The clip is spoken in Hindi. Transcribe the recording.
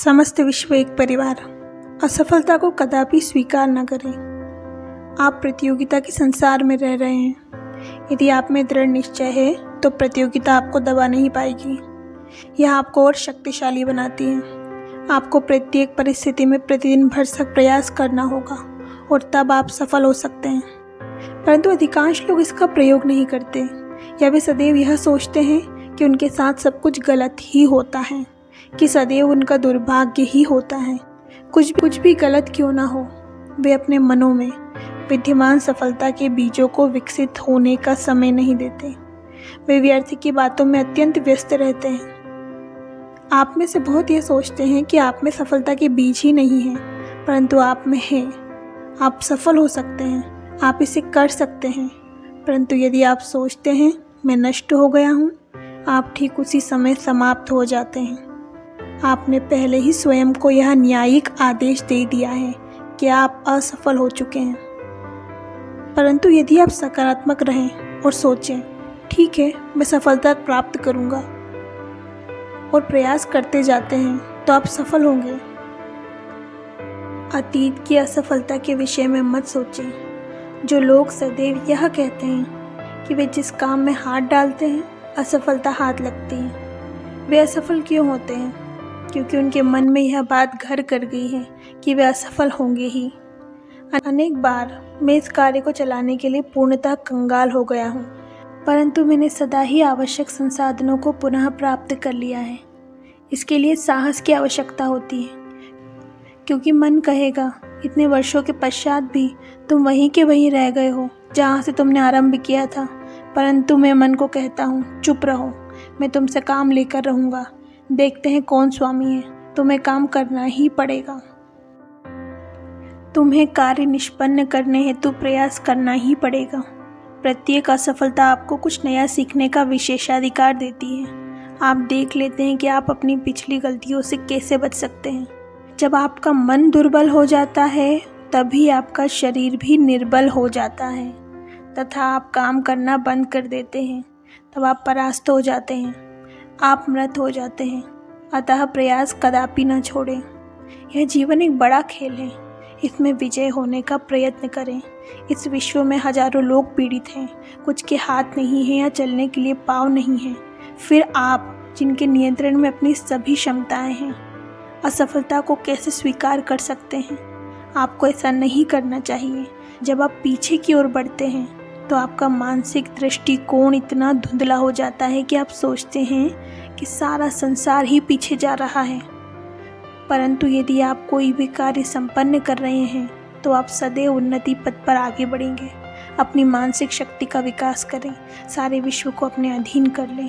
समस्त विश्व एक परिवार। असफलता को कदापि स्वीकार न करें। आप प्रतियोगिता के संसार में रह रहे हैं। यदि आप में दृढ़ निश्चय है तो प्रतियोगिता आपको दबा नहीं पाएगी। यह आपको और शक्तिशाली बनाती है। आपको प्रत्येक परिस्थिति में प्रतिदिन भरसक प्रयास करना होगा और तब आप सफल हो सकते हैं। परंतु अधिकांश लोग इसका प्रयोग नहीं करते या वे सदैव यह सोचते हैं कि उनके साथ सब कुछ गलत ही होता है, कि सदैव उनका दुर्भाग्य ही होता है। कुछ भी गलत क्यों ना हो, वे अपने मनों में विद्यमान सफलता के बीजों को विकसित होने का समय नहीं देते। वे व्यर्थ की बातों में अत्यंत व्यस्त रहते हैं। आप में से बहुत ये सोचते हैं कि आप में सफलता के बीज ही नहीं हैं, परंतु आप में है। आप सफल हो सकते हैं, आप इसे कर सकते हैं। परंतु यदि आप सोचते हैं मैं नष्ट हो गया हूँ, आप ठीक उसी समय समाप्त हो जाते हैं। आपने पहले ही स्वयं को यह न्यायिक आदेश दे दिया है कि आप असफल हो चुके हैं। परंतु यदि आप सकारात्मक रहें और सोचें ठीक है मैं सफलता प्राप्त करूंगा और प्रयास करते जाते हैं तो आप सफल होंगे। अतीत की असफलता के विषय में मत सोचें। जो लोग सदैव यह कहते हैं कि वे जिस काम में हाथ डालते हैं असफलता हाथ लगती है, वे असफल क्यों होते हैं? क्योंकि उनके मन में यह बात घर कर गई है कि वे असफल होंगे ही। अनेक बार मैं इस कार्य को चलाने के लिए पूर्णतः कंगाल हो गया हूँ, परंतु मैंने सदा ही आवश्यक संसाधनों को पुनः प्राप्त कर लिया है। इसके लिए साहस की आवश्यकता होती है, क्योंकि मन कहेगा इतने वर्षों के पश्चात भी तुम वहीं के वहीं रह गए हो जहाँ से तुमने आरंभ किया था। परंतु मैं मन को कहता हूँ चुप रहो, मैं तुमसे काम लेकर रहूँगा। देखते हैं कौन स्वामी है, तुम्हें काम करना ही पड़ेगा। तुम्हें कार्य निष्पन्न करने हेतु प्रयास करना ही पड़ेगा। प्रत्येक असफलता आपको कुछ नया सीखने का विशेषाधिकार देती है। आप देख लेते हैं कि आप अपनी पिछली गलतियों से कैसे बच सकते हैं। जब आपका मन दुर्बल हो जाता है तभी आपका शरीर भी निर्बल हो जाता है तथा आप काम करना बंद कर देते हैं। तब आप परास्त हो जाते हैं, आप मृत हो जाते हैं। अतः प्रयास कदापि न छोड़ें। यह जीवन एक बड़ा खेल है, इसमें विजय होने का प्रयत्न करें। इस विश्व में हजारों लोग पीड़ित हैं, कुछ के हाथ नहीं हैं या चलने के लिए पाँव नहीं हैं। फिर आप जिनके नियंत्रण में अपनी सभी क्षमताएं हैं, असफलता को कैसे स्वीकार कर सकते हैं? आपको ऐसा नहीं करना चाहिए। जब आप पीछे की ओर बढ़ते हैं तो आपका मानसिक दृष्टिकोण इतना धुंधला हो जाता है कि आप सोचते हैं कि सारा संसार ही पीछे जा रहा है। परंतु यदि आप कोई भी कार्य संपन्न कर रहे हैं तो आप सदैव उन्नति पथ पर आगे बढ़ेंगे। अपनी मानसिक शक्ति का विकास करें, सारे विश्व को अपने अधीन कर लें।